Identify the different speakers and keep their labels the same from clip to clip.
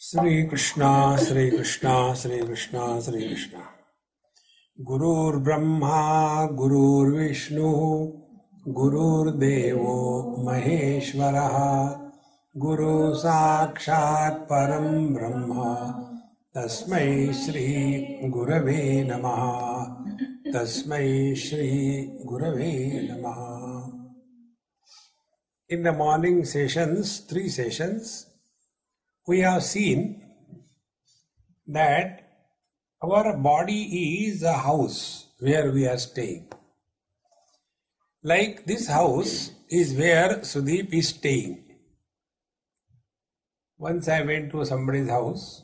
Speaker 1: Sri Krishna, Sri Krishna, Sri Krishna, Sri Krishna. Gurur Brahma, Gurur Vishnu, Gurur Devo Maheshwaraha, Guru Sakshat Param Brahma, Tasmai Shri Gurave Namaha, Tasmai Shri Gurave Namaha. In the morning sessions, 3 sessions, we have seen that our body is a house where we are staying. Like this house is where Sudeep is staying. Once I went to somebody's house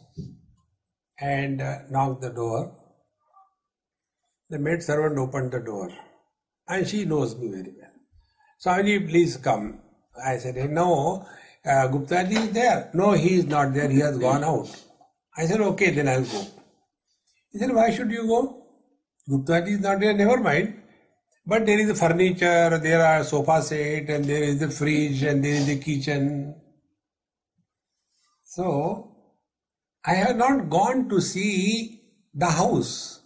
Speaker 1: and knocked the door. The maid servant opened the door and she knows me very well. Swamiji, please come. I said, hey, no, Guptaji is there. No, he is not there. He has gone out. I said, okay, then I'll go. He said, why should you go? Guptaji is not there, never mind. But there is the furniture, there are sofa set, and there is the fridge, and there is the kitchen. So, I have not gone to see the house.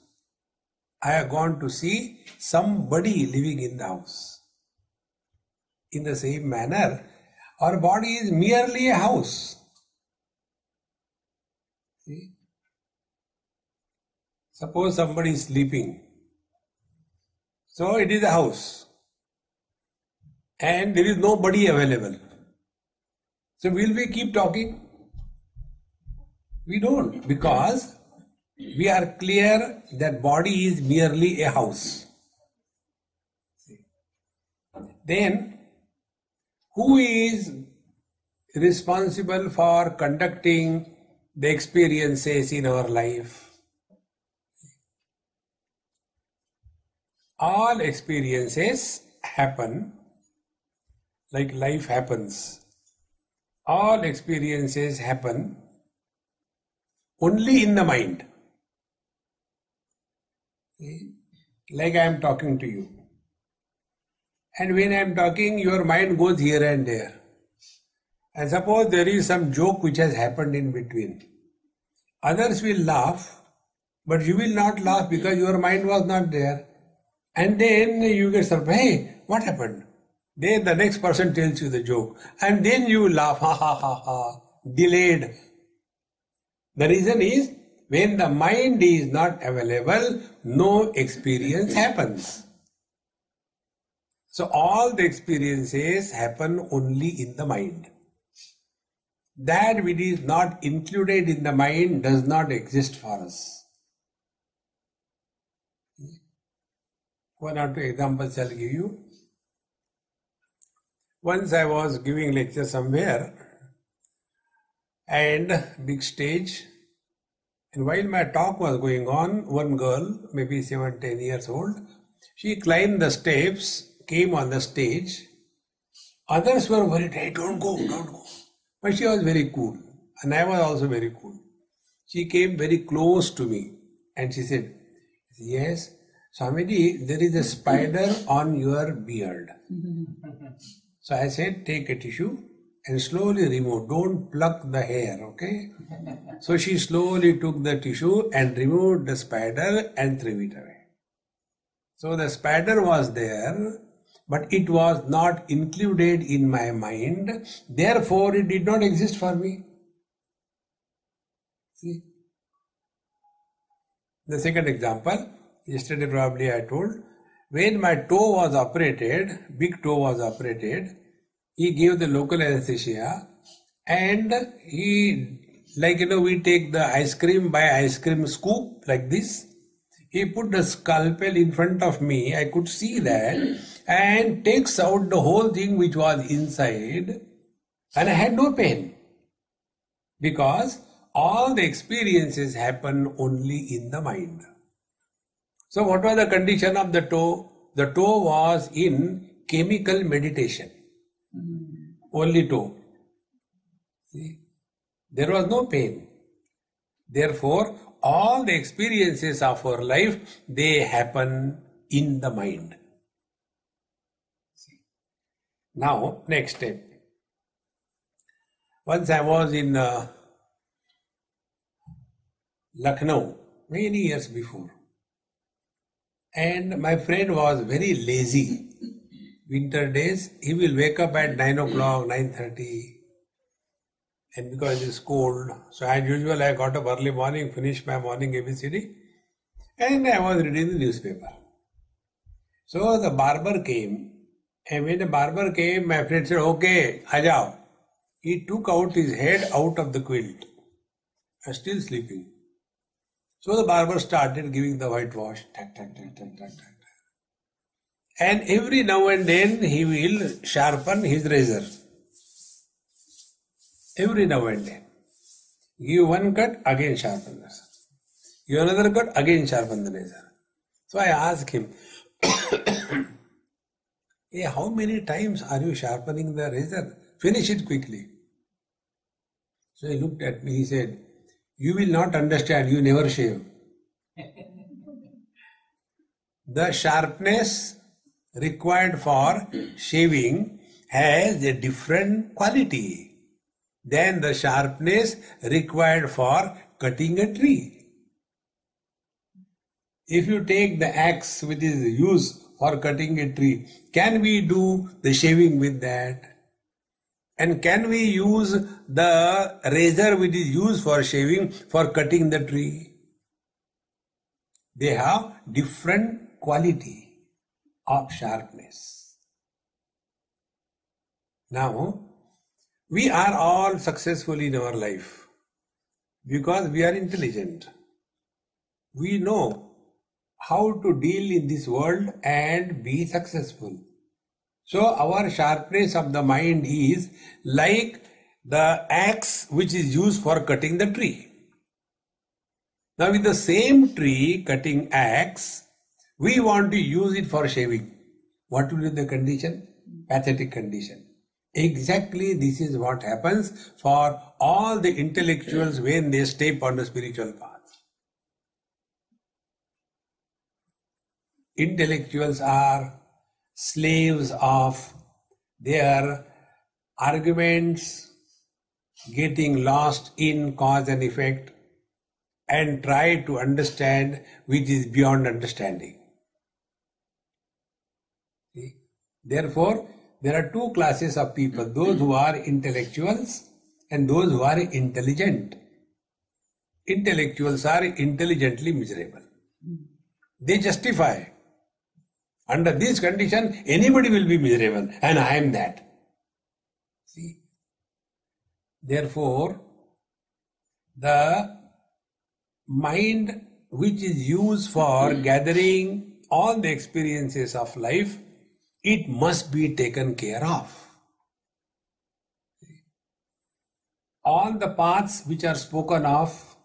Speaker 1: I have gone to see somebody living in the house. In the same manner, our body is merely a house. See? Suppose somebody is sleeping. So it is a house. And there is nobody available. So will we keep talking? We don't, because we are clear that body is merely a house. See? Then, who is responsible for conducting the experiences in our life? All experiences happen like life happens. All experiences happen only in the mind. See? Like I am talking to you. And when I am talking, your mind goes here and there. And suppose there is some joke which has happened in between. Others will laugh, but you will not laugh because your mind was not there. And then you get surprised, hey, what happened? Then the next person tells you the joke. And then you laugh, ha ha ha ha, delayed. The reason is, when the mind is not available, no experience happens. So all the experiences happen only in the mind. That which is not included in the mind does not exist for us. One or two examples I'll give you. Once I was giving lecture somewhere and big stage, and while my talk was going on, one girl, maybe 7-10 years old, she climbed the steps, came on the stage. Others were worried, hey, don't go, don't go. But she was very cool, and I was also very cool. She came very close to me and she said, yes, Swamiji, there is a spider on your beard. So I said, take a tissue and slowly remove, don't pluck the hair, okay? So she slowly took the tissue and removed the spider and threw it away. So the spider was there, but it was not included in my mind, therefore it did not exist for me. See? The second example, yesterday probably I told, when my toe was operated, big toe was operated, he gave the local anesthesia and he, like we take the ice cream by ice cream scoop like this. He put the scalpel in front of me, I could see that, and takes out the whole thing which was inside, and I had no pain. Because all the experiences happen only in the mind. So what was the condition of the toe? The toe was in chemical meditation. Only toe. See? There was no pain. Therefore, all the experiences of our life, they happen in the mind. See? Now, next step. Once I was in Lucknow, many years before. And my friend was very lazy. Winter days, he will wake up at 9 o'clock, 9:30. And because it's cold, so as usual, I got up early morning, finished my morning ABCD, and I was reading the newspaper. So the barber came, and when the barber came, my friend said, "Okay, ajao." He took out his head out of the quilt. I was still sleeping. So the barber started giving the whitewash, tack, tack, tack, tack, tack, tack. And every now and then he will sharpen his razor. Every now and then. Give one cut, again sharpen the razor. Give another cut, again sharpen the razor. So I asked him, "Hey, how many times are you sharpening the razor? Finish it quickly." So he looked at me, he said, "You will not understand, you never shave." The sharpness required for shaving has a different quality than the sharpness required for cutting a tree. If you take the axe which is used for cutting a tree, can we do the shaving with that? And can we use the razor which is used for shaving for cutting the tree? They have different quality of sharpness. Now, we are all successful in our life because we are intelligent. We know how to deal in this world and be successful. So our sharpness of the mind is like the axe which is used for cutting the tree. Now with the same tree cutting axe, we want to use it for shaving. What will be the condition? Pathetic condition. Exactly this is what happens for all the intellectuals when they step on the spiritual path. Intellectuals are slaves of their arguments, getting lost in cause and effect, and try to understand which is beyond understanding. See? Therefore, there are two classes of people, those who are intellectuals and those who are intelligent. Intellectuals are intelligently miserable. They justify. Under this condition, anybody will be miserable, and I am that. See? Therefore, the mind which is used for gathering all the experiences of life, it must be taken care of. All the paths which are spoken of,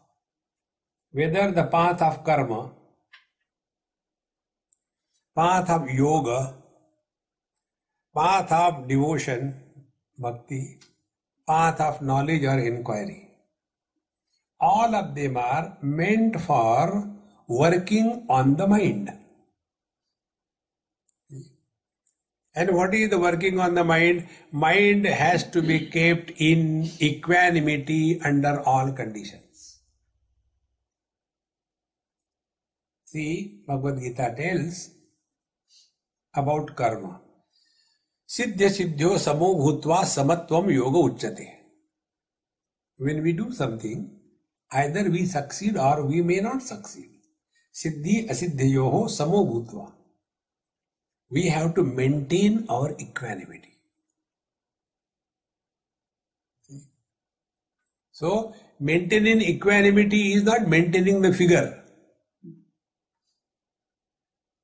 Speaker 1: whether the path of karma, path of yoga, path of devotion, bhakti, path of knowledge or inquiry, all of them are meant for working on the mind. And what is the working on the mind? Mind has to be kept in equanimity under all conditions. See, Bhagavad Gita tells about karma. Siddhya siddhyo samo bhutva samatvam yoga uchyate. When we do something, either we succeed or we may not succeed. Siddhi asiddhyoho samo bhutva. We have to maintain our equanimity. So, maintaining equanimity is not maintaining the figure.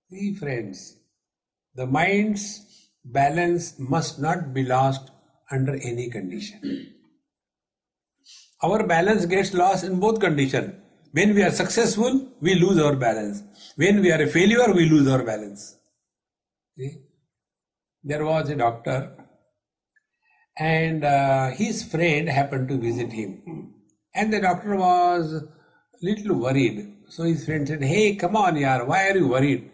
Speaker 1: See, friends, the mind's balance must not be lost under any condition. Our balance gets lost in both conditions. When we are successful, we lose our balance. When we are a failure, we lose our balance. See? There was a doctor and his friend happened to visit him. And the doctor was a little worried. So his friend said, "Hey, come on, yaar, why are you worried?"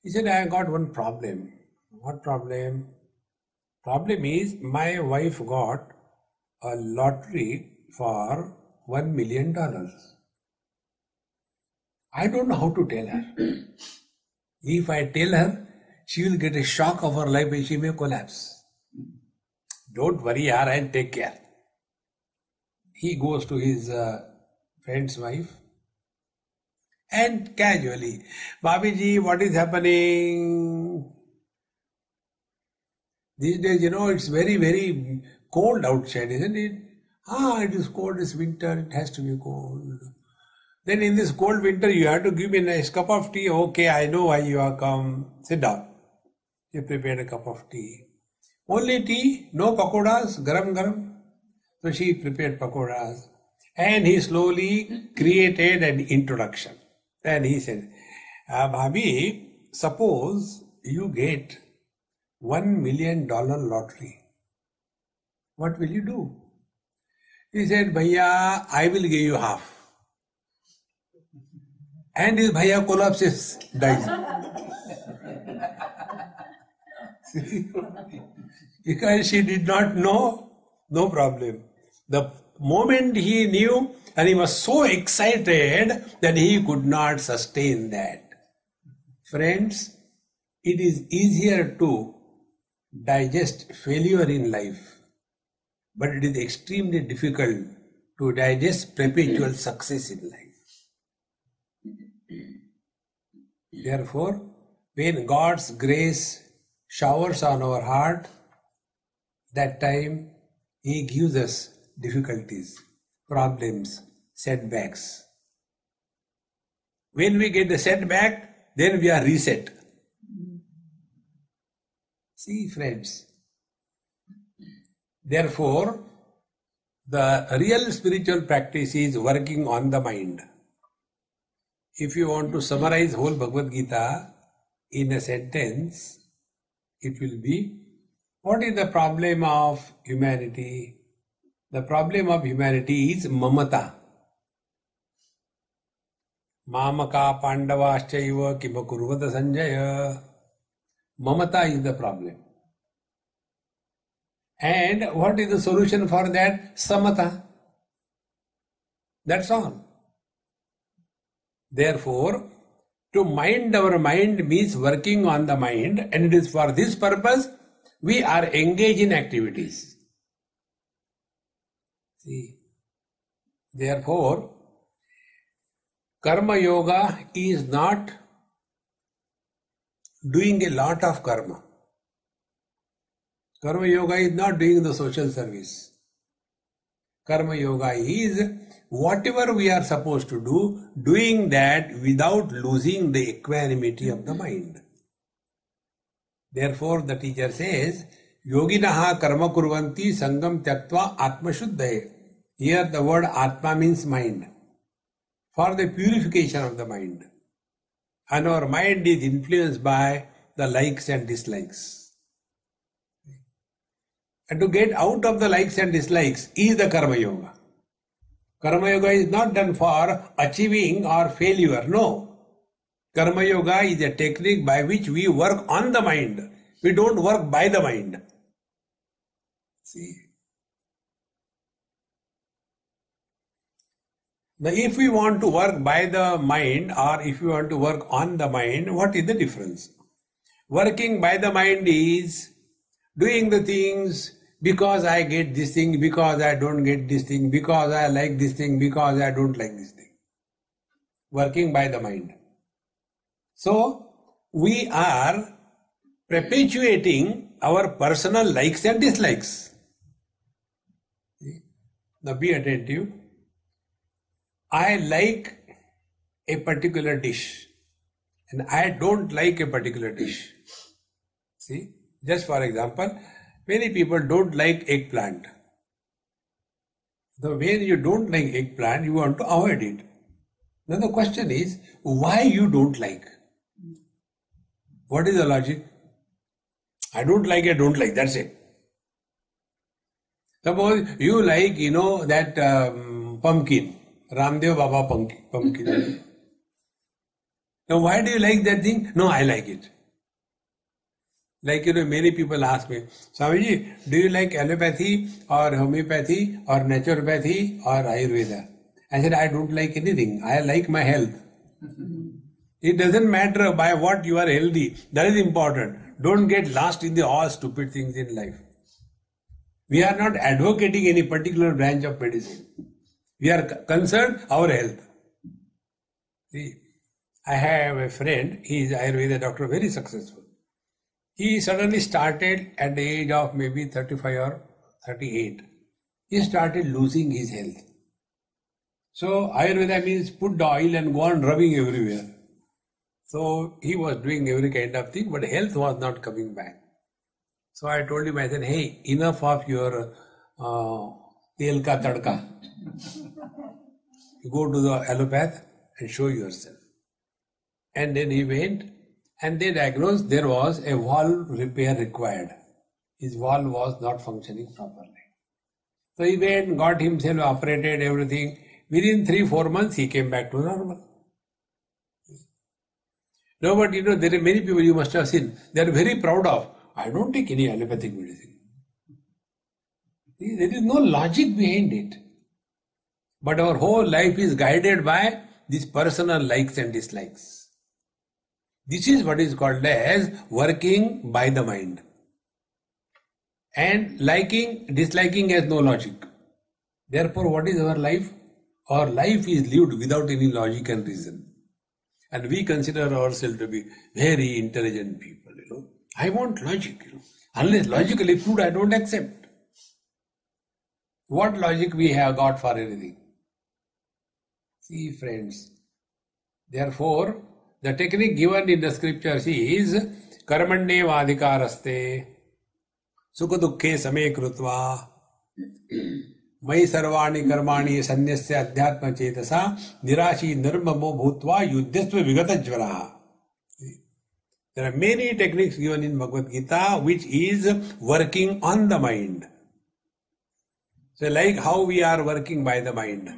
Speaker 1: He said, "I got one problem." "What problem?" "Problem is my wife got a lottery for $1 million. I don't know how to tell her. If I tell her, she will get a shock of her life and she may collapse. Don't worry, yaar, I'll take care. He goes to his friend's wife and casually, Bhabiji, what is happening? These days, it's very, very cold outside, isn't it? It is cold, it's winter, it has to be cold. Then in this cold winter, you have to give me a nice cup of tea. Okay, I know why you have come. Sit down. He prepared a cup of tea. Only tea, no pakoras, garam garam. So she prepared pakoras. And he slowly created an introduction. And he said, Bhabhi, suppose you get $1 million lottery. What will you do? He said, Bhaiya, I will give you half. And his Bhaiya collapses, dies. Because she did not know, no problem. The moment he knew, and he was so excited that he could not sustain that. Friends, it is easier to digest failure in life, but it is extremely difficult to digest perpetual success in life. Therefore, when God's grace showers on our heart, that time He gives us difficulties, problems, setbacks. When we get the setback, then we are reset. See, friends. Therefore, the real spiritual practice is working on the mind. If you want to summarize whole Bhagavad Gita in a sentence, it will be, what is the problem of humanity? The problem of humanity is mamata. Mamaka pandavaschaiva kimakurvata sanjaya. Mamata is the problem. And what is the solution for that? Samata. That's all. Therefore, to mind our mind means working on the mind, and it is for this purpose we are engaged in activities. See, therefore, karma yoga is not doing a lot of karma. Karma yoga is not doing the social service. Karma yoga is whatever we are supposed to do, doing that without losing the equanimity of the mind. Therefore, the teacher says, Yoginaha karma kurvanti sangam tyaktva atma shuddhaye. Here the word atma means mind. For the purification of the mind. And our mind is influenced by the likes and dislikes. And to get out of the likes and dislikes is the karma yoga. Karma yoga is not done for achieving or failure, no. Karma yoga is a technique by which we work on the mind. We don't work by the mind. See. Now, if we want to work by the mind or if we want to work on the mind, what is the difference? Working by the mind is doing the things because I get this thing, because I don't get this thing, because I like this thing, because I don't like this thing. Working by the mind. So, we are perpetuating our personal likes and dislikes. Now be attentive. I like a particular dish and I don't like a particular dish. See, just for example, many people don't like eggplant. The way you don't like eggplant, you want to avoid it. Now the question is, why you don't like? What is the logic? I don't like, that's it. Suppose you like, that pumpkin, Ramdev Baba pumpkin. Now why do you like that thing? No, I like it. Like, many people ask me, Swamiji, do you like allopathy or homeopathy or naturopathy or Ayurveda? I said, I don't like anything. I like my health. It doesn't matter by what you are healthy. That is important. Don't get lost in all stupid things in life. We are not advocating any particular branch of medicine. We are concerned our health. See, I have a friend, he is Ayurveda doctor, very successful. He suddenly started at the age of maybe 35 or 38. He started losing his health. So Ayurveda means put the oil and go on rubbing everywhere. So he was doing every kind of thing, but health was not coming back. So I told him, I said, hey, enough of your tel ka tadka. You go to the allopath and show yourself. And then he went and they diagnosed there was a valve repair required. His valve was not functioning properly. So he went, got himself operated, everything. Within 3-4 months, he came back to normal. No, but there are many people you must have seen. They are very proud of, I don't take any allopathic medicine. There is no logic behind it. But our whole life is guided by these personal likes and dislikes. This is what is called as working by the mind. And liking, disliking has no logic. Therefore, what is our life? Our life is lived without any logic and reason. And we consider ourselves to be very intelligent people, I want logic, Unless logically proved, I don't accept. What logic we have got for anything? See, friends, therefore, the technique given in the scriptures is karmanyeva adhikaraste sukha dukkhe same krutva Mai sarvani karmani sanyasya adhyatma chetasa nirashi nirmamo bhutva yuddhasva vigata jvaraha. There are many techniques given in Bhagavad Gita which is working on the mind. So like how we are working by the mind.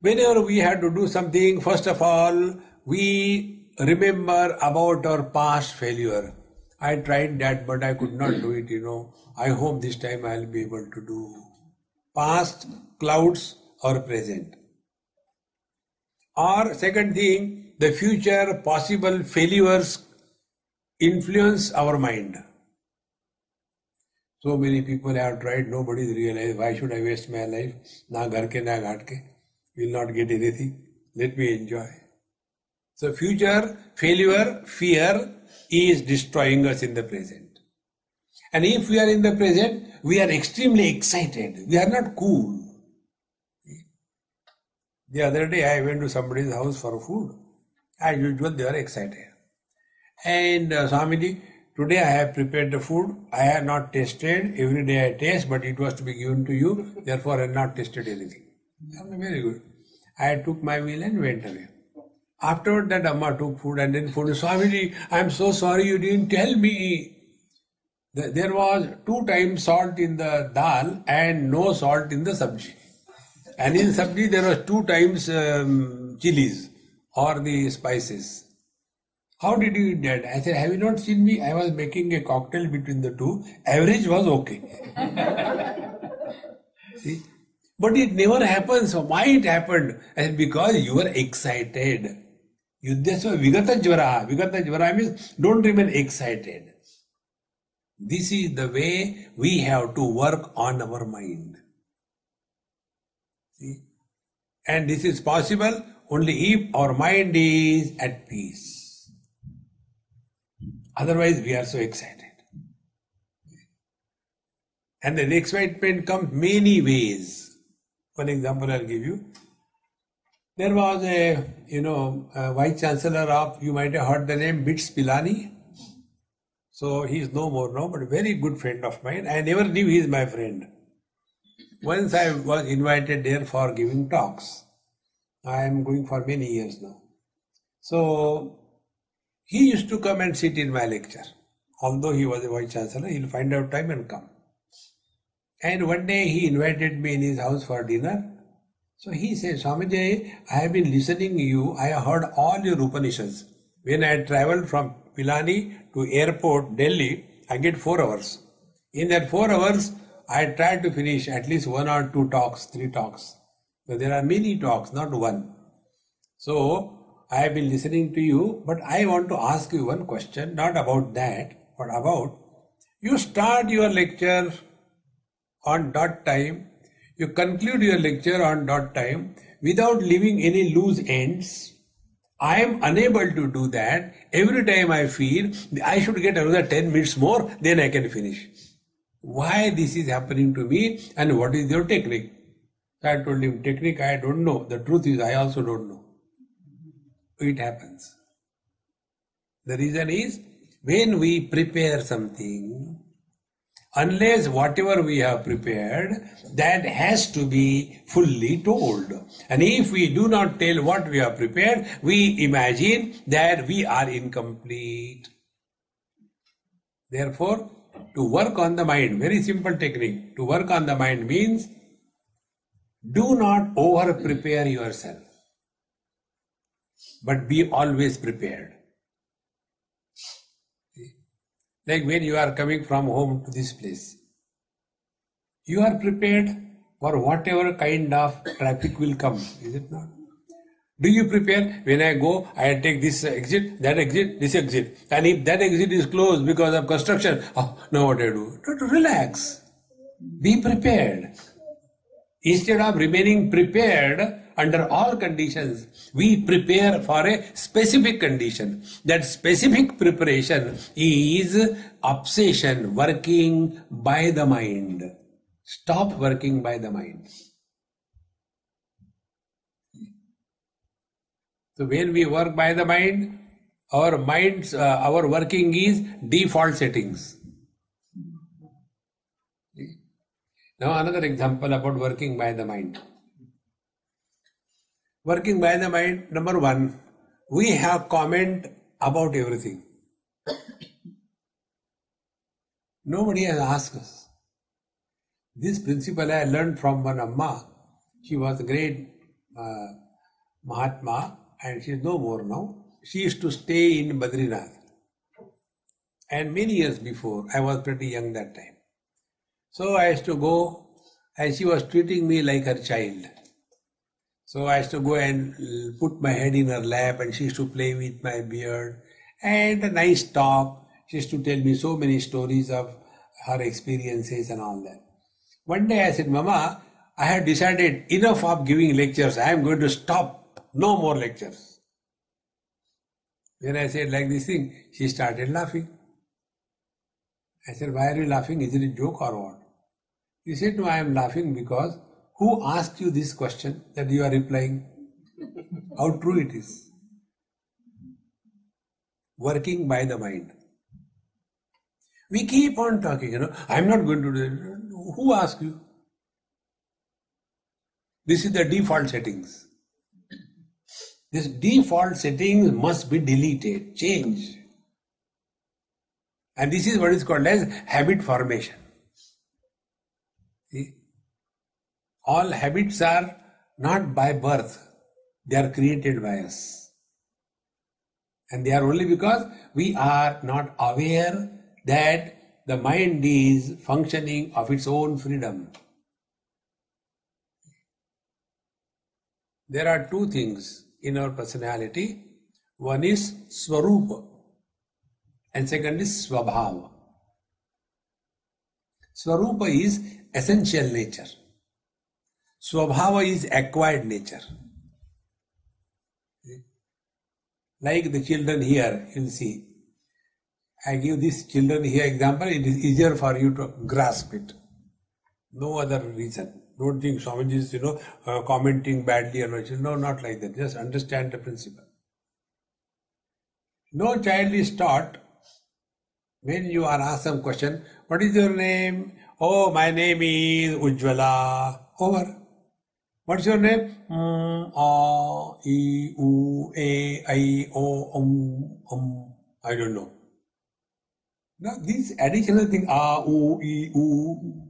Speaker 1: Whenever we have to do something, first of all, we remember about our past failure. I tried that but I could not do it, I hope this time I will be able to do. Past, clouds or present. Or second thing, the future possible failures influence our mind. So many people have tried, nobody is realized, why should I waste my life? Na ghar ke, na ghat ke. Will not get anything. Let me enjoy. So future failure, fear is destroying us in the present. And if we are in the present, we are extremely excited. We are not cool. The other day I went to somebody's house for food. As usual, they were excited. And Swamiji, today I have prepared the food. I have not tasted. Every day I taste, but it was to be given to you. Therefore, I have not tasted anything. Very good. I took my meal and went away. Afterward, that Amma took food and then food. Swamiji, I am so sorry you didn't tell me. There was 2 times salt in the dal and no salt in the sabji. And in sabji there was 2 times chilies or the spices. How did you eat that? I said, have you not seen me? I was making a cocktail between the two. Average was okay. See? But it never happens. So why it happened? I said, because you were excited. Yuddhasva vigata jvara. Vigata jvara means don't remain excited. This is the way we have to work on our mind. See? And this is possible only if our mind is at peace. Otherwise, we are so excited. And the excitement comes many ways. One example I'll give you. There was a Vice Chancellor of, you might have heard the name, BITS Pilani. So he is no more now, but a very good friend of mine. I never knew he is my friend. Once I was invited there for giving talks. I am going for many years now. So he used to come and sit in my lecture. Although he was a Vice Chancellor, he will find out time and come. And one day he invited me in his house for dinner. So he said, Swamiji, I have been listening to you. I have heard all your Upanishads. When I traveled from Pilani to airport, Delhi, I get 4 hours. In that 4 hours, I tried to finish at least 1 or 2 talks, 3 talks. So there are many talks, not one. So I have been listening to you, but I want to ask you one question, not about that, but about you start your lecture on dot time, you conclude your lecture on dot time without leaving any loose ends. I am unable to do that. Every time I feel I should get another 10 minutes more, then I can finish. Why this is happening to me and what is your technique? So I told him, technique I don't know. The truth is I also don't know. It happens. The reason is when we prepare something, unless whatever we have prepared, that has to be fully told. And if we do not tell what we have prepared, we imagine that we are incomplete. Therefore, to work on the mind, very simple technique, to work on the mind means do not over prepare yourself, but be always prepared. Like when you are coming from home to this place, you are prepared for whatever kind of traffic will come, is it not? Do you prepare, when I go, I take this exit, this exit, and if that exit is closed because of construction, now what I do? Relax, be prepared. Instead of remaining prepared under all conditions, we prepare for a specific condition. That specific preparation is obsession, working by the mind. Stop working by the mind. So when we work by the mind, our minds, our working is default settings. Now another example about working by the mind. Working by the mind, number one, we have comment about everything. Nobody has asked us. This principle I learned from one Amma. She was a great Mahatma and she is no more now. She used to stay in Badrinath. And many years before, I was pretty young that time. So I used to go and she was treating me like her child. So I used to go and put my head in her lap and she used to play with my beard and a nice talk. She used to tell me so many stories of her experiences and all that. One day I said, Mama, I have decided enough of giving lectures. I am going to stop. No more lectures. When I said like this thing, she started laughing. I said, why are you laughing? Is it a joke or what? He said, no, I am laughing because who asked you this question that you are replying? How true it is. Working by the mind. We keep on talking, I am not going to do it. Who asked you? This is the default settings. This default settings must be deleted, changed. And this is what is called as habit formation. See? All habits are not by birth, they are created by us. And they are only because we are not aware that the mind is functioning of its own freedom. There are two things in our personality. One is Swarupa and second is Swabhava. Swarupa is essential nature. Swabhava is acquired nature. Like the children here, you'll see. I give this children here example, it is easier for you to grasp it. No other reason. Don't think Swamiji is, commenting badly or no, not like that. Just understand the principle. No child is taught when you are asked some question, what is your name? Oh, my name is Ujjwala. Over. What's your name? A, E, U, A, I, O, I don't know. Now, this additional thing, A, U, E, U,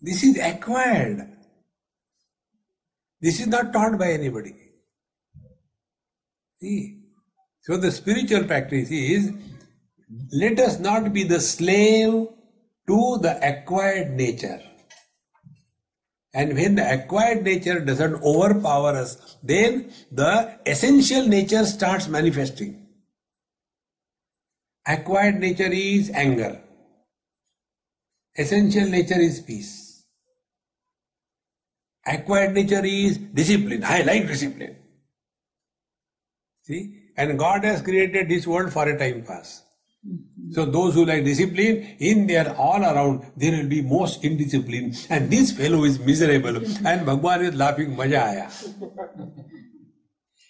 Speaker 1: this is acquired. This is not taught by anybody. See? So the spiritual practice is, let us not be the slave to the acquired nature. And when the acquired nature doesn't overpower us, then the essential nature starts manifesting. Acquired nature is anger. Essential nature is peace. Acquired nature is discipline. I like discipline. See? And God has created this world for a time pass. So those who like discipline, in there all around, there will be most indisciplined. And this fellow is miserable. And Bhagwan is laughing, maja aaya.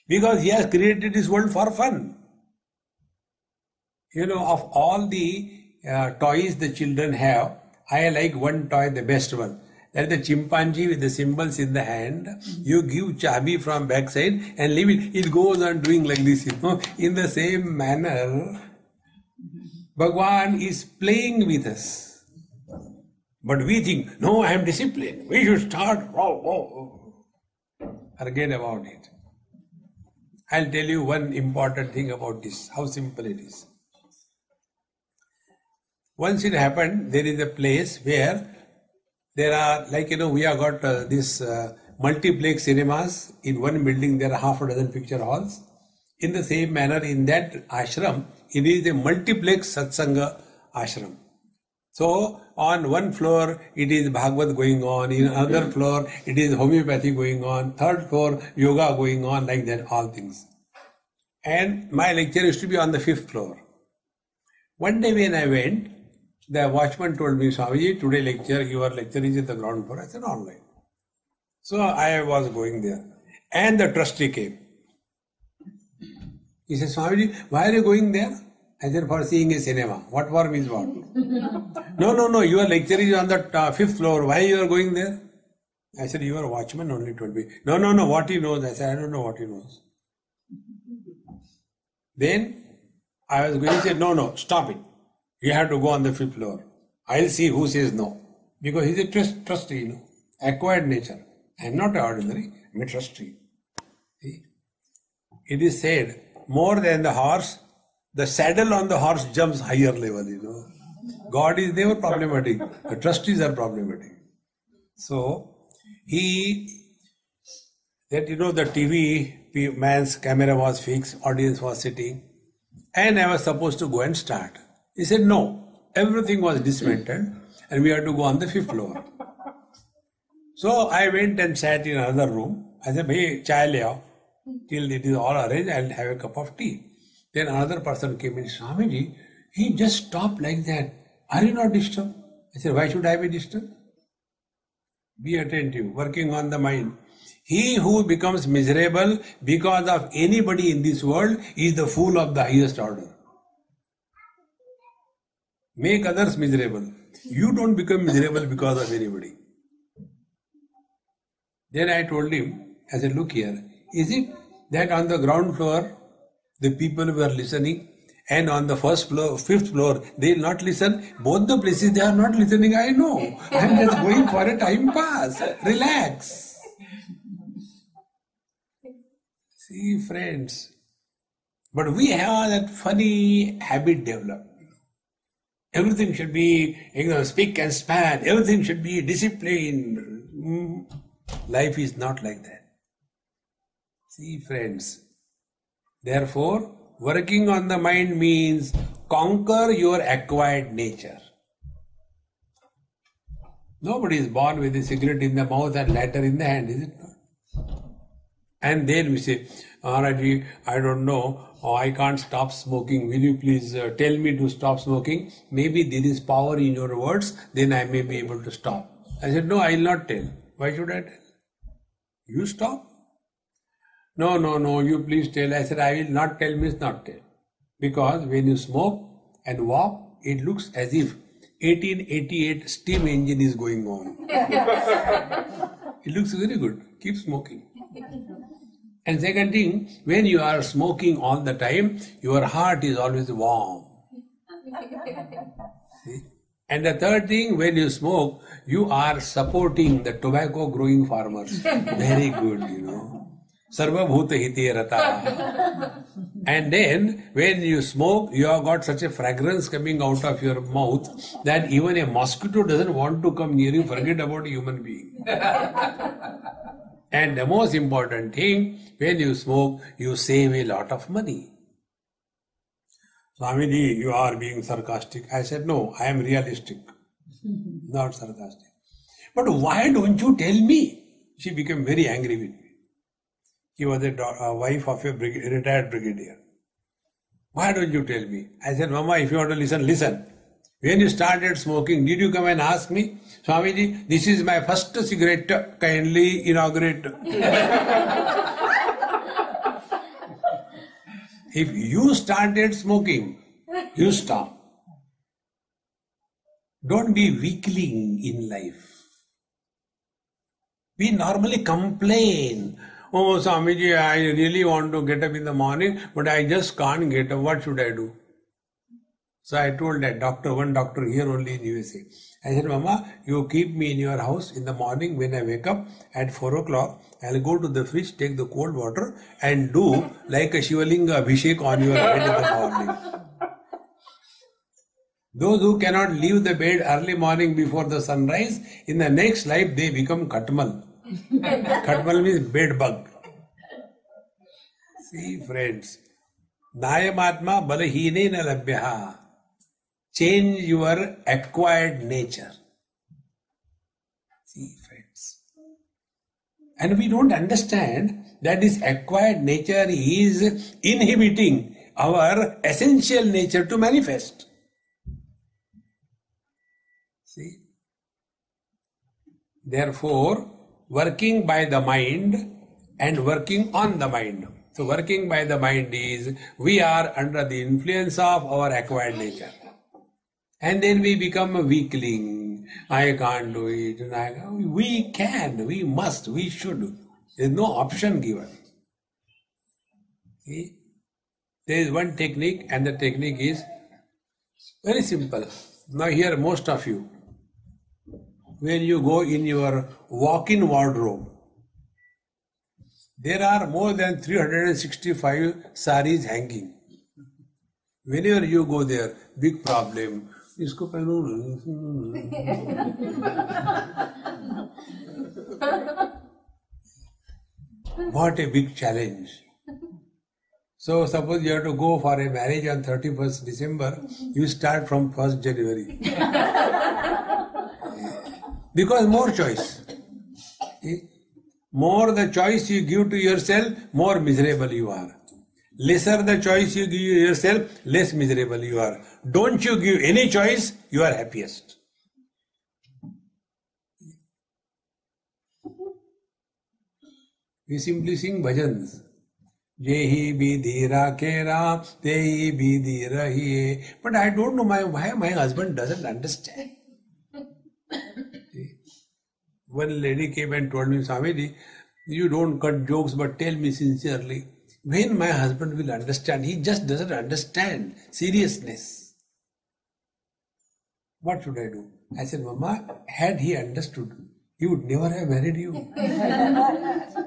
Speaker 1: Because he has created this world for fun. You know, of all the toys the children have, I like one toy, the best one. That is the chimpanzee with the symbols in the hand. You give chabi from backside and leave it. It goes on doing like this, you know. In the same manner, Bhagwan is playing with us. But we think, no, I am disciplined. We should start. Forget about it. I'll tell you one important thing about this, how simple it is. Once it happened, there is a place where there are, like, you know, we have got this multiplex cinemas. In one building, there are half a dozen picture halls. In the same manner, in that ashram, it is a multiplex satsanga ashram. So, on one floor, it is Bhagavad going on. In another floor, it is homeopathy going on. Third floor, yoga going on, like that, all things. And my lecture used to be on the 5th floor. One day when I went, the watchman told me, Swamiji, today your lecture is at the ground floor. I said, all right. So I was going there. And the trustee came. He said, Swamiji, why are you going there? I said, for seeing a cinema. What for means what? No, your lecture is on the 5th floor. Why you are going there? I said, your watchman only told me. No, what he knows. I said, I don't know what he knows. Then I was going to say, no, stop it. You have to go on the 5th floor. I'll see who says no. Because he's a trustee, you know, acquired nature. I'm not ordinary, I'm a trustee. See? It is said, more than the horse, the saddle on the horse jumps higher level, you know. God is never problematic. The trustees are problematic. So, the TV man's camera was fixed, audience was sitting, and I was supposed to go and start. He said, no, everything was dismantled and we had to go on the 5th floor. So I went and sat in another room. I said, hey, chai le aao. Till it is all arranged, I'll have a cup of tea. Then another person came in, Swamiji, he just stopped like that. Are you not disturbed? I said, why should I be disturbed? Be attentive, working on the mind. He who becomes miserable because of anybody in this world is the fool of the highest order. Make others miserable. You don't become miserable because of anybody. Then I told him, I said, look here, is it that on the ground floor, the people were listening and on the 5th floor, they will not listen? Both the places they are not listening, I know. I am just going for a time pass. Relax. See, friends, but we have that funny habit developed. Everything should be, spick and span. Everything should be disciplined. Life is not like that. See, friends, therefore, working on the mind means conquer your acquired nature. Nobody is born with a cigarette in the mouth and lighter in the hand, is it not? And then we say, Maharaji, I don't know, I can't stop smoking. Will you please tell me to stop smoking? Maybe there is power in your words, then I may be able to stop. I said, no, I will not tell. Why should I tell? You stop. No, you please tell. I said, I will not tell means not tell. Because when you smoke and walk, it looks as if 1888 steam engine is going on. It looks very good. Keep smoking. And second thing, when you are smoking all the time, your heart is always warm. See? And the third thing, when you smoke, you are supporting the tobacco growing farmers. Very good, Sarva bhuta hite rata. And then when you smoke, you have got such a fragrance coming out of your mouth that even a mosquito doesn't want to come near you, forget about a human being. And the most important thing, when you smoke, you save a lot of money. Swamiji, you are being sarcastic. I said, no, I am realistic, not sarcastic. But why don't you tell me? She became very angry with me. She was a wife of a retired brigadier. Why don't you tell me? I said, Mama, if you want to listen, listen. When you started smoking, did you come and ask me, Swamiji, this is my first cigarette, kindly inaugurate. If you started smoking, you stop. Don't be weakling in life. We normally complain. Oh, Swamiji, I really want to get up in the morning, but I just can't get up. What should I do? So I told that doctor, one doctor here only in USA. I said, Mama, you keep me in your house in the morning when I wake up at 4 o'clock. I'll go to the fridge, take the cold water and do like a Shivalinga Abhishek on your head in the morning. Those who cannot leave the bed early morning before the sunrise, in the next life they become Katmal. Katmal means bed bug. See, friends, Nayamatma balahine na labhyaha. Change your acquired nature. See, friends. And we don't understand that this acquired nature is inhibiting our essential nature to manifest. See? Therefore, working by the mind and working on the mind. So working by the mind is, we are under the influence of our acquired nature. And then we become a weakling. I can't do it. We can, we must, we should. There is no option given. See? There is one technique, and the technique is very simple. Now here most of you, when you go in your walk-in wardrobe, there are more than 365 saris hanging. Whenever you go there, big problem. Isko pehno. What a big challenge. So suppose you have to go for a marriage on 31st December, you start from 1st January. Because more choice. More the choice you give to yourself, more miserable you are. Lesser the choice you give yourself, less miserable you are. Don't you give any choice, you are happiest. We simply sing bhajans. Jehi bidhi rakera, tehi bidhi rahiye. But I don't know why my husband doesn't understand. One lady came and told me, Swamiji, you don't cut jokes, but tell me sincerely, when my husband will understand? He just doesn't understand seriousness. What should I do? I said, Mama, had he understood, he would never have married you.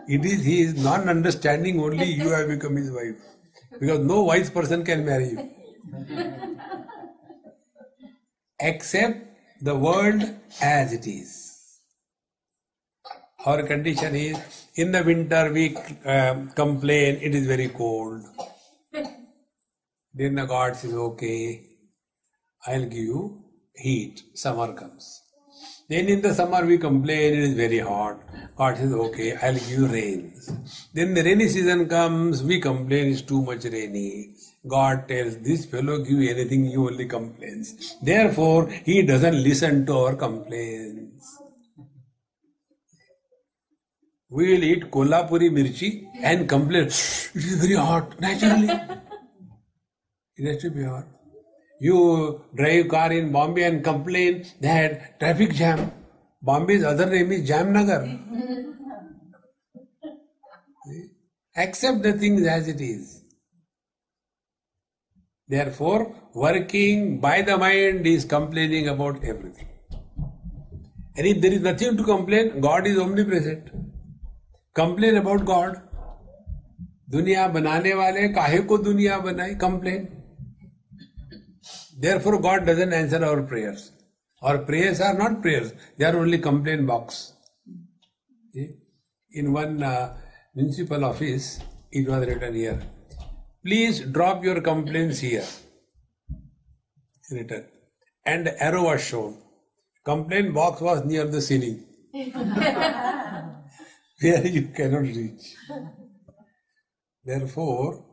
Speaker 1: It is his non-understanding only you have become his wife. Because no wise person can marry you. Accept the world as it is. Our condition is, in the winter we complain, it is very cold. Then the God says, okay, I'll give you heat, summer comes. Then in the summer we complain, it is very hot. God says, okay, I'll give you rains. Then the rainy season comes, we complain, it's too much rainy. God tells, this fellow give you anything, he only complains. Therefore, he doesn't listen to our complaints. We will eat Kolhapuri mirchi and complain, it is very hot, naturally. It has to be hot. You drive car in Bombay and complain that traffic jam. Bombay's other name is Jamnagar. Accept the things as it is. Therefore, working by the mind is complaining about everything. And if there is nothing to complain, God is omnipresent. Complain about God. दुनिया बनाने वाले काहे को दुनिया बनाई? Complain. Therefore, God doesn't answer our prayers. Our prayers are not prayers; they are only complaint box. In one municipal office, it was written here, please drop your complaints here. Written. And the arrow was shown. Complaint box was near the ceiling, where you cannot reach. Therefore,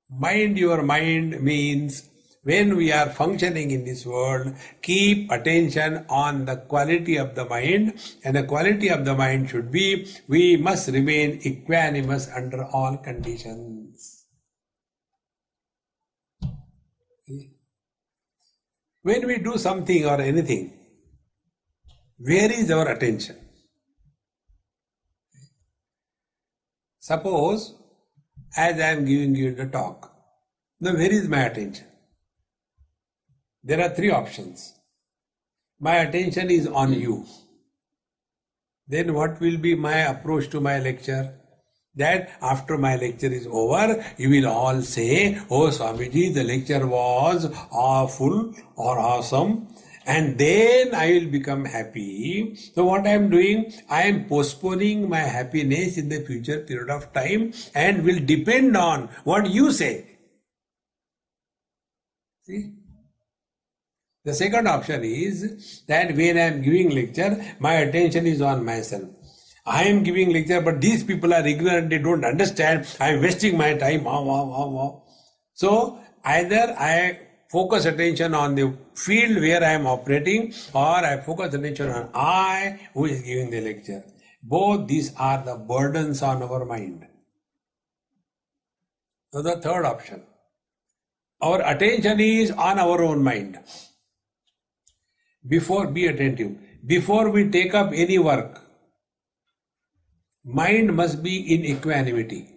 Speaker 1: mind your mind means when we are functioning in this world, keep attention on the quality of the mind, and the quality of the mind should be, we must remain equanimous under all conditions. When we do something or anything, where is our attention? Suppose, as I am giving you the talk, now where is my attention? There are three options. My attention is on you. Then what will be my approach to my lecture? That after my lecture is over, you will all say, oh Swamiji, the lecture was awful or awesome. And then I will become happy. So what I am doing? I am postponing my happiness in the future period of time and will depend on what you say. See? The second option is that when I am giving lecture, my attention is on myself. I am giving lecture, but these people are ignorant, they don't understand, I am wasting my time. So either I focus attention on the field where I am operating, or I focus attention on I who is giving the lecture. Both these are the burdens on our mind. So the third option, our attention is on our own mind. Be attentive. Before we take up any work, mind must be in equanimity.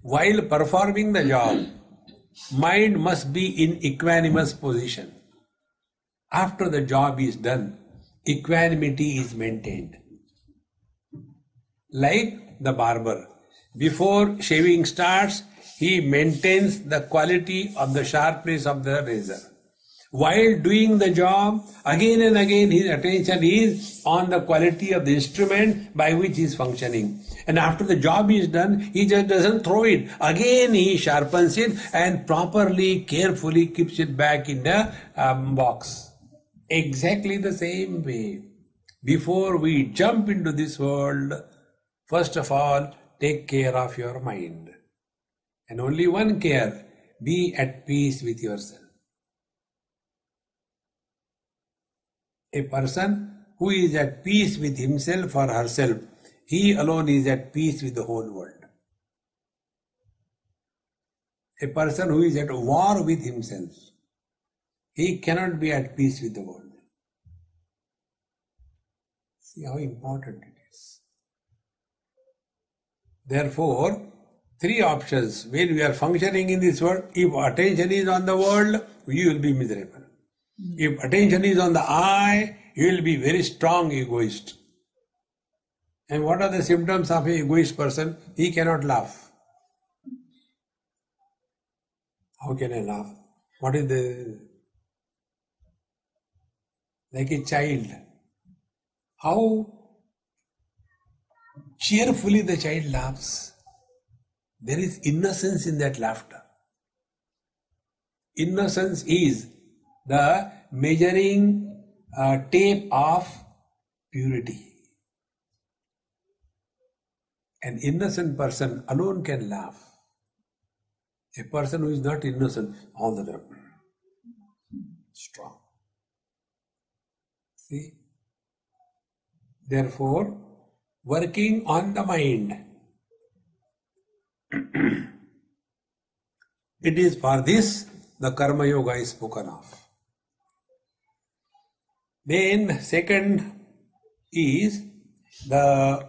Speaker 1: While performing the job, mind must be in equanimous position. After the job is done, equanimity is maintained. Like the barber, before shaving starts, he maintains the quality of the sharpness of the razor. While doing the job, again and again his attention is on the quality of the instrument by which he is functioning. And after the job is done, he just doesn't throw it. Again he sharpens it and properly, carefully keeps it back in the box. Exactly the same way. Before we jump into this world, first of all, take care of your mind. And only one care, be at peace with yourself. A person who is at peace with himself or herself, he alone is at peace with the whole world. A person who is at war with himself, he cannot be at peace with the world. See how important it is. Therefore, three options. When we are functioning in this world, if attention is on the world, you will be miserable. If attention is on the I, you will be very strong egoist. And what are the symptoms of an egoist person? He cannot laugh. How can I laugh? What is the... Like a child. How cheerfully the child laughs. There is innocence in that laughter. Innocence is the measuring tape of purity. An innocent person alone can laugh. A person who is not innocent, all the time, strong. See? Therefore, working on the mind. It is for this the Karma Yoga is spoken of. Then second is the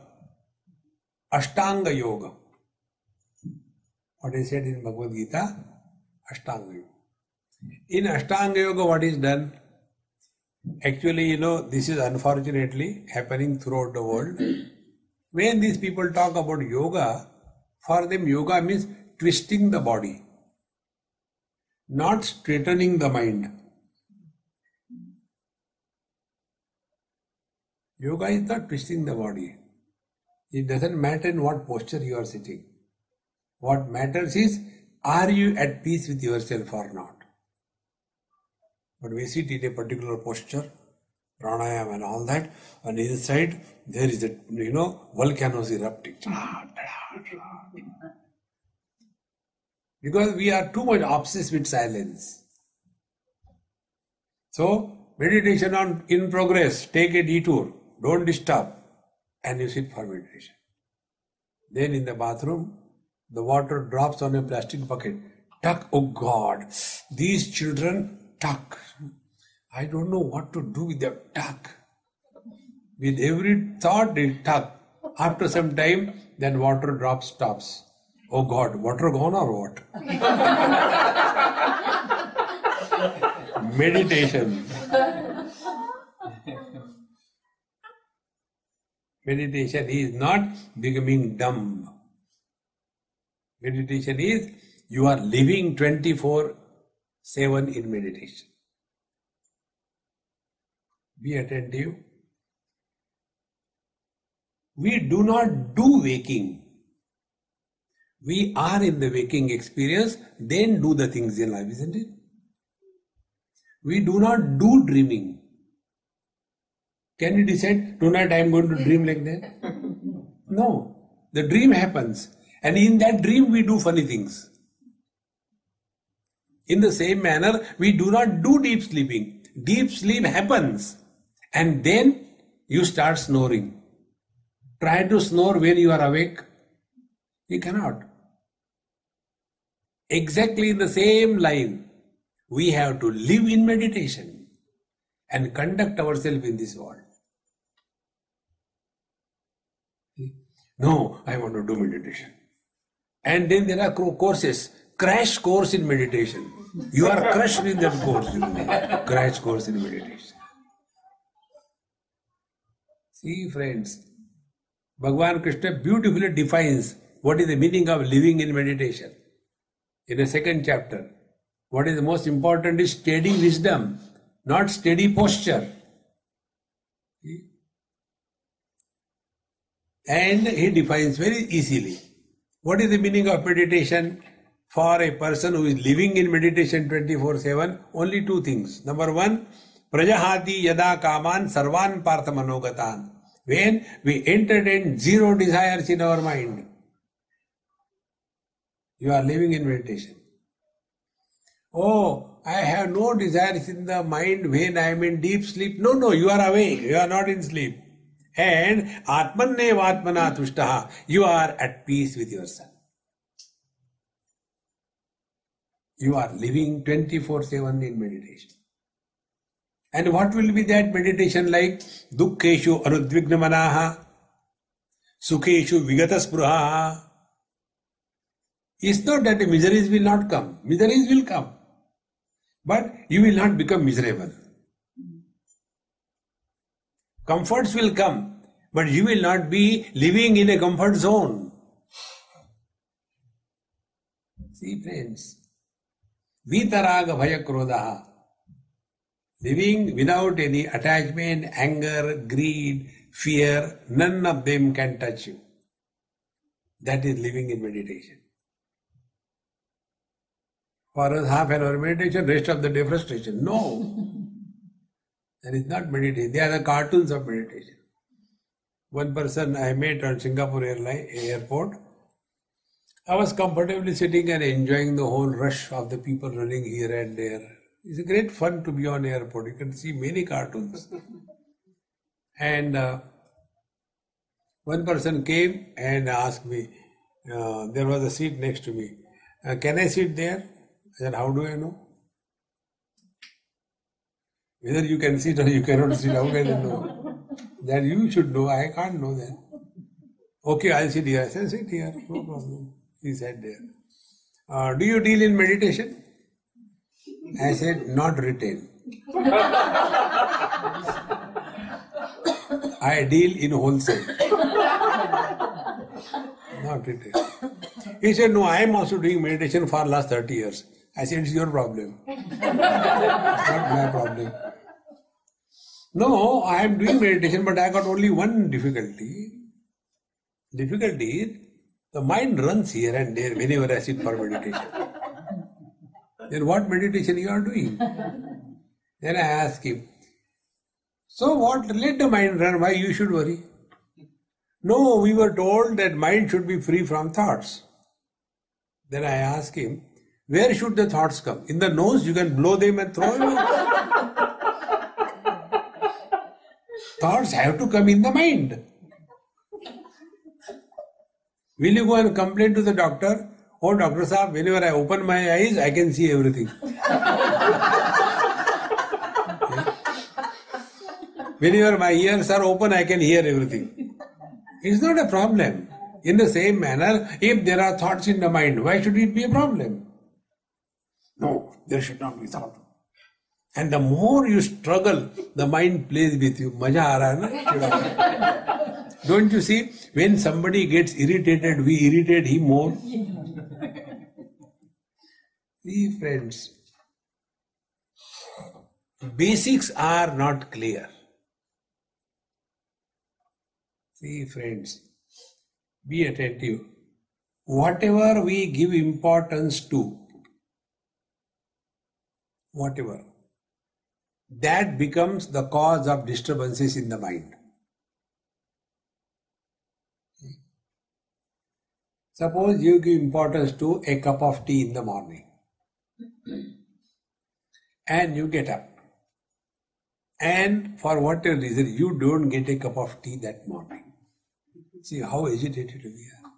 Speaker 1: Ashtanga Yoga. What is said in Bhagavad Gita? Ashtanga Yoga. In Ashtanga Yoga what is done? Actually, this is unfortunately happening throughout the world. When these people talk about yoga, For them, yoga means twisting the body, not straightening the mind. Yoga is not twisting the body. It doesn't matter in what posture you are sitting. What matters is, are you at peace with yourself or not? But we sit in a particular posture, pranayama and all that, and inside there is a, volcanoes erupting. Because we are too much obsessed with silence. So, meditation in progress, take a detour, don't disturb, and you sit for meditation. Then in the bathroom, the water drops on a plastic bucket. Tuck, oh God, these children tuck. I don't know what to do with them. Tuck. With every thought they tuck. After some time, then water drop stops. Oh God, water gone or what? Meditation. Meditation is not becoming dumb. Meditation is you are living 24/7 in meditation. Be attentive. We do not do waking. We are in the waking experience, then do the things in life, isn't it? We do not do dreaming. Can you decide, tonight I am going to dream like that? No. The dream happens. And in that dream we do funny things. In the same manner, we do not do deep sleeping. Deep sleep happens. And then you start snoring. Try to snore when you are awake. You cannot. Exactly in the same line, we have to live in meditation and conduct ourselves in this world. No, I want to do meditation. And then there are courses, crash course in meditation. You are crushed in that course, crash course in meditation. See friends, Bhagavan Krishna beautifully defines what is the meaning of living in meditation. In the second chapter, what is the most important is steady wisdom, not steady posture. And he defines very easily. What is the meaning of meditation? For a person who is living in meditation 24/7, only two things. Number one, prajahati yada kaman sarvan partha manogatan. When we entertain zero desires in our mind, you are living in meditation. Oh, I have no desires in the mind when I am in deep sleep. No, you are awake, you are not in sleep. And atmannev atmana tushtaha, you are at peace with yourself. You are living 24/7 in meditation. And what will be that meditation like? Dukkheshu anudvigna manaha, sukheshu vigata spruha. It's not that the miseries will not come. Miseries will come. But you will not become miserable. Comforts will come, but you will not be living in a comfort zone. See friends, vitaraga bhaya krodha, living without any attachment, anger, greed, fear, none of them can touch you. That is living in meditation. For us, half an hour meditation, rest of the day frustration. No. That is not meditation. They are the cartoons of meditation. One person I met on Singapore airport, I was comfortably sitting and enjoying the whole rush of the people running here and there. It's a great fun to be on airport. You can see many cartoons. And one person came and asked me, there was a seat next to me. Can I sit there? I said, how do I know? Whether you can sit or you cannot sit, how can I know? That you should know, I can't know that. Okay, I'll sit here. I said, sit here, no problem. He sat there. Do you deal in meditation? I said, not written. I deal in wholesale. Not it. He said, no, I am also doing meditation for last 30 years. I said, it's your problem. It's not my problem. No, I am doing meditation, but I got only one difficulty. Difficulty is, the mind runs here and there whenever I sit for meditation. Then what meditation you are doing? Then I ask him, so what? Let the mind run, why you should worry? No, we were told that mind should be free from thoughts. Then I ask him, where should the thoughts come? In the nose, you can blow them and throw them. Thoughts have to come in the mind. Will you go and complain to the doctor? Oh, Doctor Saab, whenever I open my eyes, I can see everything. Whenever my ears are open, I can hear everything. It's not a problem. In the same manner, if there are thoughts in the mind, why should it be a problem? No, there should not be thought. And the more you struggle, the mind plays with you. Maja aa raha hai na? Don't you see? When somebody gets irritated, we irritate him more. See, friends, basics are not clear. See, friends, be attentive. Whatever we give importance to, whatever, that becomes the cause of disturbances in the mind. Suppose you give importance to a cup of tea in the morning and you get up, and for whatever reason you don't get a cup of tea that morning. See how agitated we are.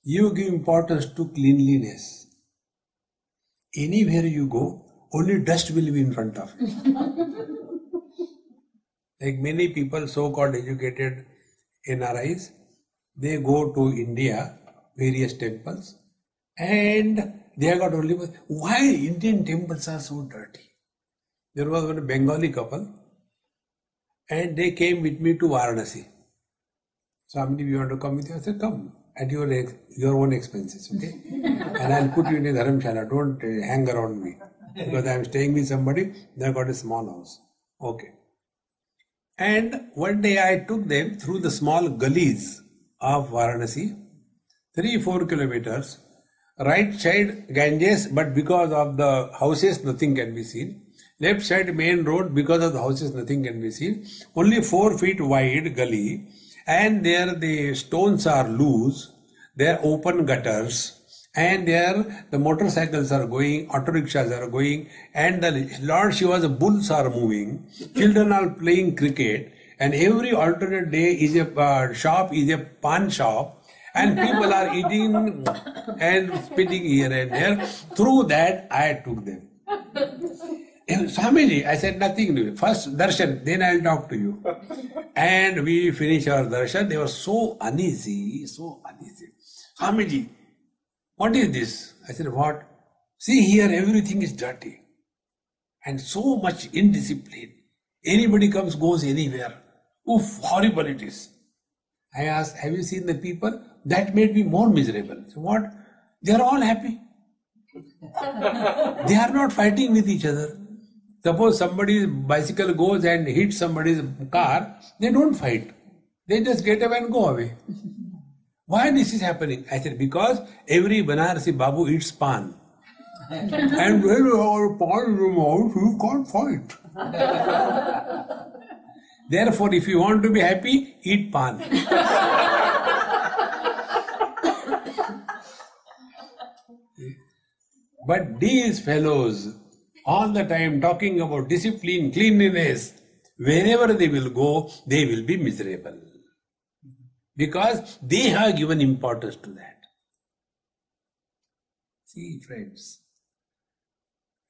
Speaker 1: You give importance to cleanliness. Anywhere you go, only dust will be in front of you. Like many people, so-called educated NRIs, they go to India, various temples, and they have got only, why Indian temples are so dirty? There was one Bengali couple, and they came with me to Varanasi. Swamiji, you want to come with you? I said, come at your own expenses, okay? And I'll put you in a dharamshala. Don't hang around me, because I am staying with somebody. They got a small house. Okay. And one day I took them through the small gullies of Varanasi, 3-4 kilometers. Right side Ganges, but because of the houses, nothing can be seen. Left side main road, because of the houses, nothing can be seen. Only 4 feet wide gully, and there the stones are loose, there are open gutters, and there the motorcycles are going, auto rickshaws are going, and the Lord Shiva's bulls are moving, children are playing cricket, and every alternate day is a shop, is a pan shop, and people are eating and spitting here and there. Through that, I took them. Swamiji, I said nothing to you. First darshan, then I'll talk to you. And we finished our darshan. They were so uneasy, so uneasy. Swamiji, what is this? I said, what? See here, everything is dirty. And so much indiscipline. Anybody comes, goes anywhere. Oof, horrible it is. I asked, have you seen the people? That made me more miserable. So what? They are all happy. They are not fighting with each other. Suppose somebody's bicycle goes and hits somebody's car, they don't fight. They just get up and go away. Why this is happening? I said, because every Banarasi Babu eats pan. And when you have a pan in your mouth, you can't fight. Therefore, if you want to be happy, eat pan. But these fellows, all the time talking about discipline, cleanliness, wherever they will go, they will be miserable. Because they have given importance to that. See, friends.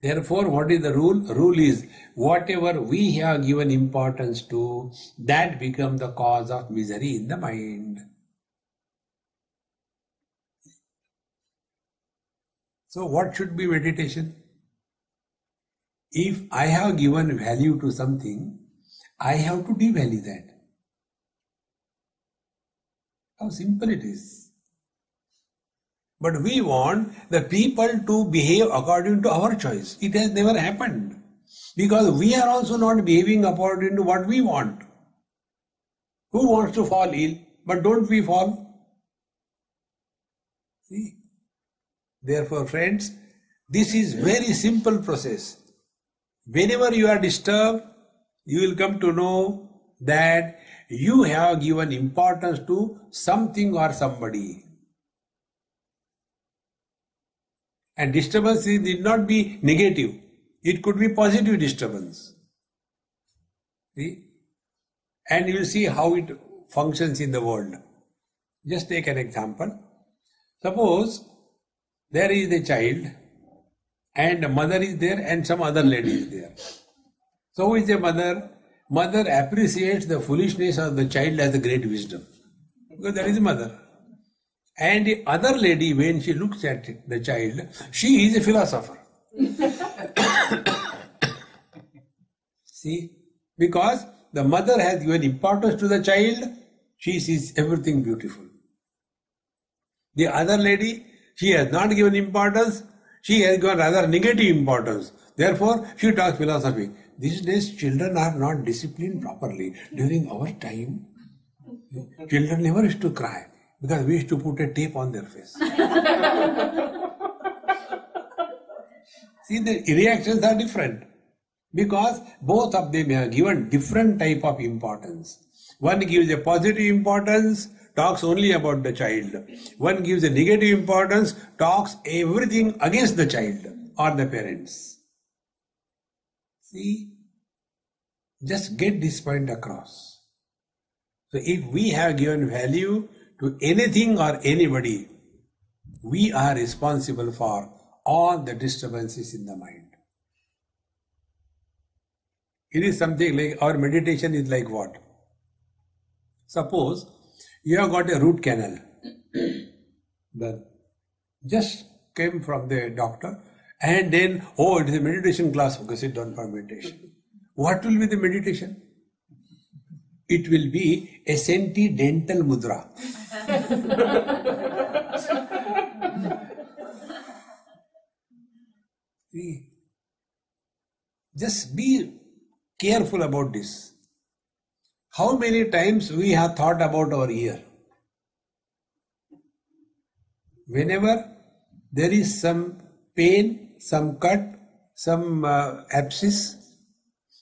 Speaker 1: Therefore, what is the rule? Rule is, whatever we have given importance to, that becomes the cause of misery in the mind. So what should be meditation? If I have given value to something, I have to devalue that. How simple it is. But we want the people to behave according to our choice. It has never happened. Because we are also not behaving according to what we want. Who wants to fall ill? But don't we fall? See? Therefore, friends, this is very simple process. Whenever you are disturbed, you will come to know that you have given importance to something or somebody. And disturbance need not be negative. It could be positive disturbance. See? And you will see how it functions in the world. Just take an example. Suppose there is a child and a mother is there and some other lady is there. So who is a mother? Mother appreciates the foolishness of the child as a great wisdom. Because that is a mother. And the other lady, when she looks at the child, she is a philosopher. See? Because the mother has given importance to the child, she sees everything beautiful. The other lady, she has not given importance, she has given rather negative importance. Therefore, she talks philosophy. These days, children are not disciplined properly. During our time, children never used to cry because we used to put a tape on their face. See, the reactions are different because both of them have given different type of importance. One gives a positive importance, talks only about the child. One gives a negative importance, talks everything against the child or the parents. See, just get this point across. So if we have given value to anything or anybody, we are responsible for all the disturbances in the mind. It is something like our meditation is like what? Suppose you have got a root canal. Then just came from the doctor and then, oh, it is a meditation class. Okay, sit down for meditation. What will be the meditation? It will be a sentidental mudra. See, just be careful about this. How many times we have thought about our ear? Whenever there is some pain, some cut, some abscess,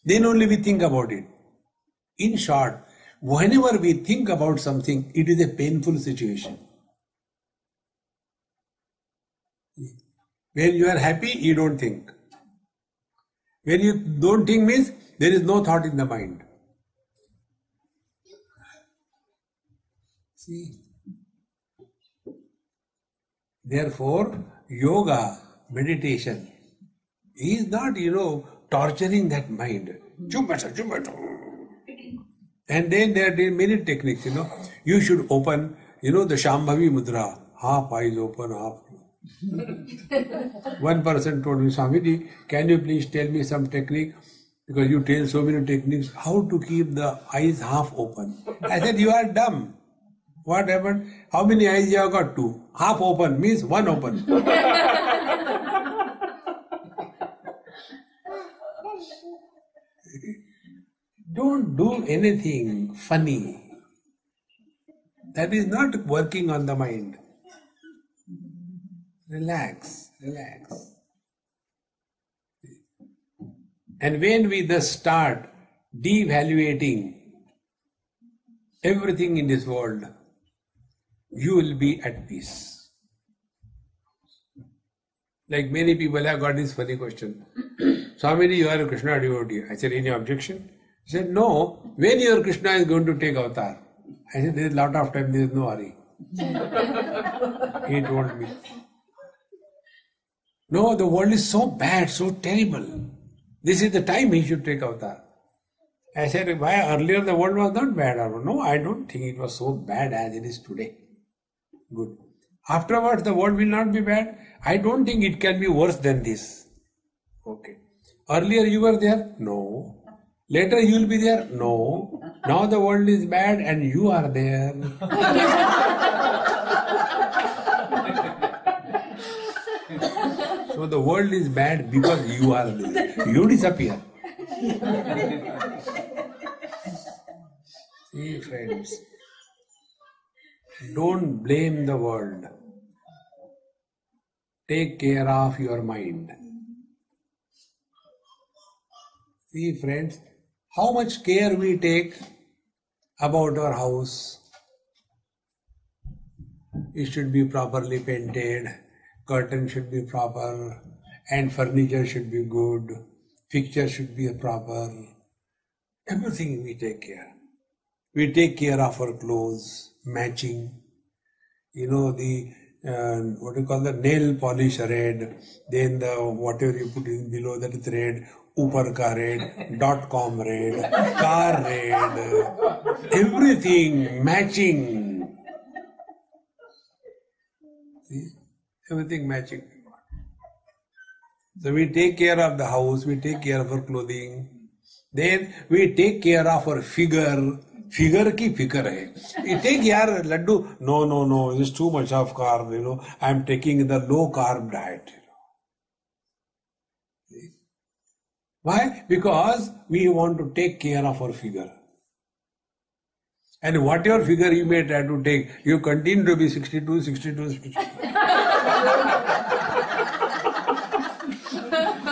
Speaker 1: then only we think about it. In short, whenever we think about something, it is a painful situation. When you are happy, you don't think. When you don't think means there is no thought in the mind. See? Therefore, yoga, meditation is not, torturing that mind. And then there are many techniques, You should open, the Shambhavi Mudra, half eyes open, half. One person told me, Swamiji, can you please tell me some technique? Because you tell so many techniques, how to keep the eyes half open. I said, you are dumb. What happened? How many eyes you have got? Two. Half open means one open. Don't do anything funny. That is not working on the mind. Relax, relax. And when we thus start devaluating everything in this world, you will be at peace. Like many people have got this funny question. Swamiji, you are a Krishna devotee. I said, any objection? He said, no. When your Krishna is going to take avatar? I said, there is a lot of time, there is no hurry. He told me. No, the world is so bad, so terrible. This is the time he should take avatar. I said, why earlier the world was not bad? No, I don't think it was so bad as it is today. Good. Afterwards, the world will not be bad. I don't think it can be worse than this. Okay. Earlier you were there? No. Later you will be there? No. Now the world is bad and you are there. So the world is bad because you are there. You disappear. See, friends, don't blame the world. Take care of your mind. See, friends, how much care we take about our house. It should be properly painted, curtain should be proper, and furniture should be good, fixture should be proper. Everything we take care. We take care of our clothes, matching. You know, the what do you call the nail polish red, then the whatever you put in below that is red, upar ka red, .com red, car red, everything matching. See? Everything matching. So we take care of the house, we take care of our clothing, then we take care of our figure. Figure ki fikr hai. You take yaar laddu. No, it's too much of carb, you know. I am taking the low carb diet. You know. Why? Because we want to take care of our figure. And whatever figure you may try to take, you continue to be 62.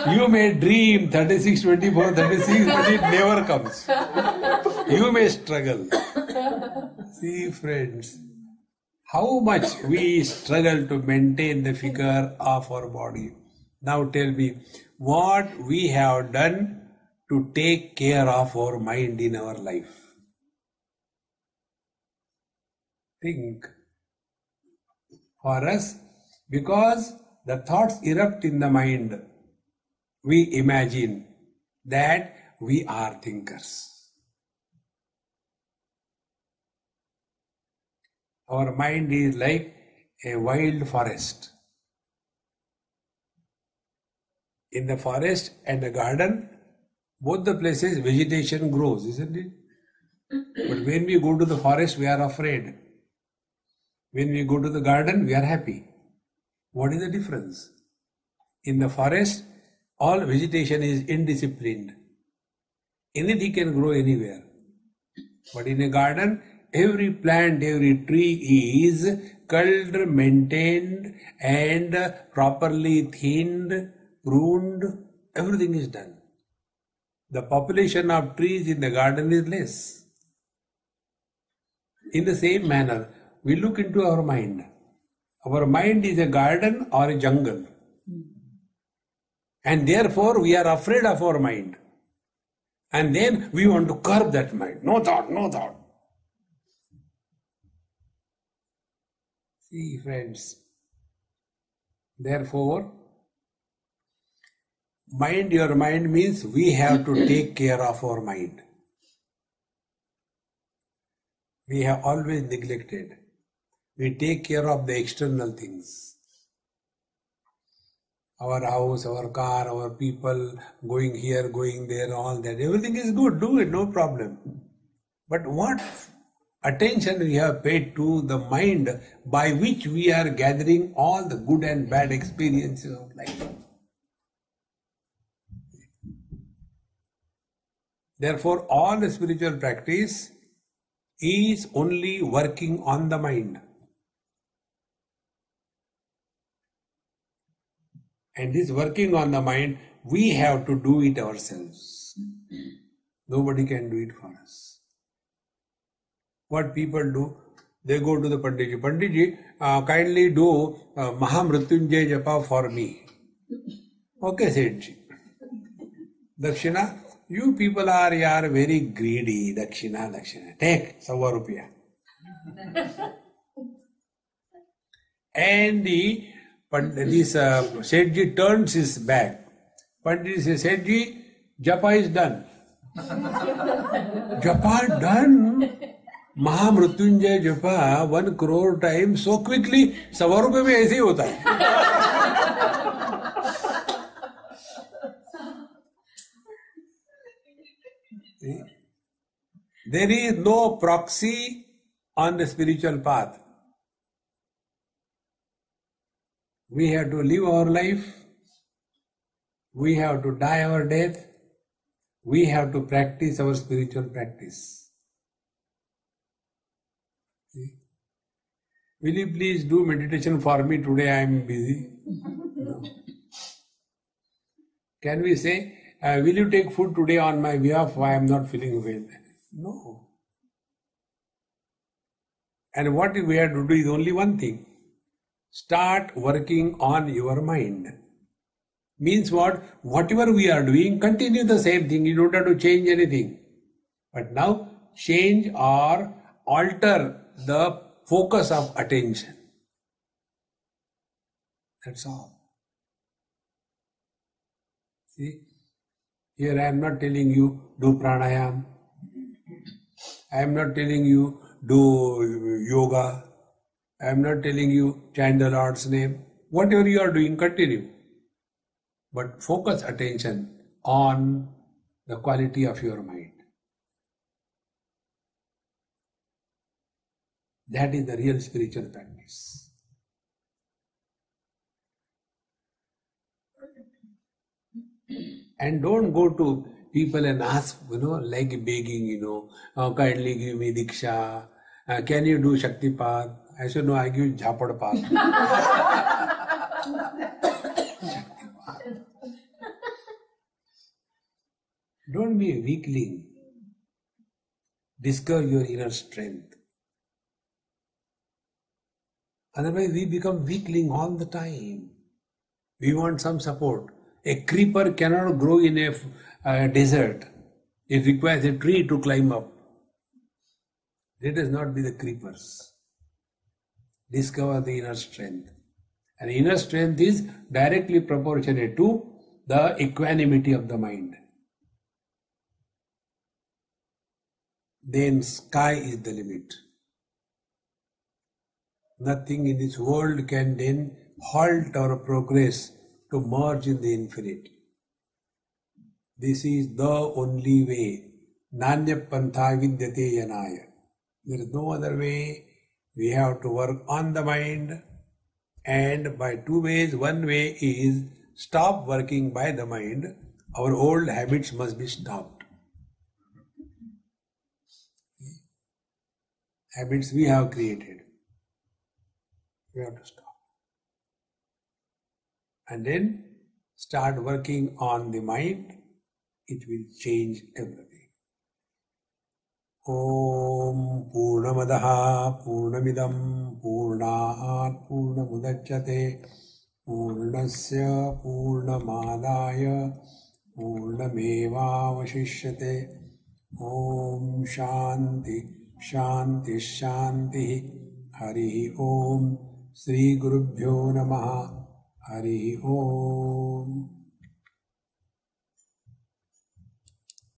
Speaker 1: You may dream 36, 24, 36, but it never comes. You may struggle. See, friends, how much we struggle to maintain the figure of our body. Now tell me, what we have done to take care of our mind in our life. Think. For us, because the thoughts erupt in the mind, we imagine that we are thinkers. Our mind is like a wild forest. In the forest and the garden, both the places vegetation grows, isn't it? But when we go to the forest, we are afraid. When we go to the garden, we are happy. What is the difference? In the forest, all vegetation is indisciplined. Anything can grow anywhere. But in a garden, every plant, every tree is culled, maintained, and properly thinned, pruned. Everything is done. The population of trees in the garden is less. In the same manner, we look into our mind. Our mind is a garden or a jungle. And therefore, we are afraid of our mind. And then we want to curb that mind. No thought, no thought. See, friends, therefore, mind your mind means we have to take care of our mind. We have always neglected. We take care of the external things. Our house, our car, our people, going here, going there, all that. Everything is good, do it, no problem. But what attention we have paid to the mind by which we are gathering all the good and bad experiences of life. Therefore, all the spiritual practice is only working on the mind. And this working on the mind, we have to do it ourselves. Nobody can do it for us. What people do, they go to the Panditji. Panditji, kindly do Mahamrityunjay Japa for me. Okay, Sethji. Dakshina, you people are very greedy. Dakshina. Take 100 rupiah. And this Sethji turns his back. Pandit says, Sethji, Japa is done. Japa done? Mahamrityunjay Japa 1 crore times so quickly, 100 रुपए में ऐसे ही होता है. There is no proxy on the spiritual path. We have to live our life we have to die our death, we have to practice our spiritual practice. See? Will you please do meditation for me today? I am busy. No. Can we say, will you take food today on my behalf? I am not feeling well. No. And what we have to do is only one thing. Start working on your mind. Means what? Whatever we are doing, continue the same thing. You don't have to change anything. But now, change or alter the focus of attention. That's all. See? Here I am not telling you do pranayam. I am not telling you do yoga. I am not telling you chant the Lord's name. Whatever you are doing, continue. But focus attention on the quality of your mind. That is the real spiritual practice. And don't go to people and ask, like begging, kindly give me diksha. Can you do Shaktipat? I said, no, I give Jhapadpat. Don't be a weakling. Discover your inner strength. Otherwise, we become weakling all the time. We want some support. A creeper cannot grow in a desert. It requires a tree to climb up. Let us not be the creepers. Discover the inner strength. And inner strength is directly proportionate to the equanimity of the mind. Then sky is the limit. Nothing in this world can then halt our progress to merge in the infinite. This is the only way. Nanya pantha vidyate yanaya. There is no other way. We have to work on the mind, and by two ways. One way is stop working by the mind. Our old habits must be stopped. Habits we have created. We have to stop. And then start working on the mind. It will change everything. Om Purnamadaha Purnamidam Purnat Purnamudachyate Purnasya Purnamadaya Purnameva Vashishyate. Om Shanti Shanti Shanti. Harihi Om. Sri Gurubhyo Namaha. Harihi Om.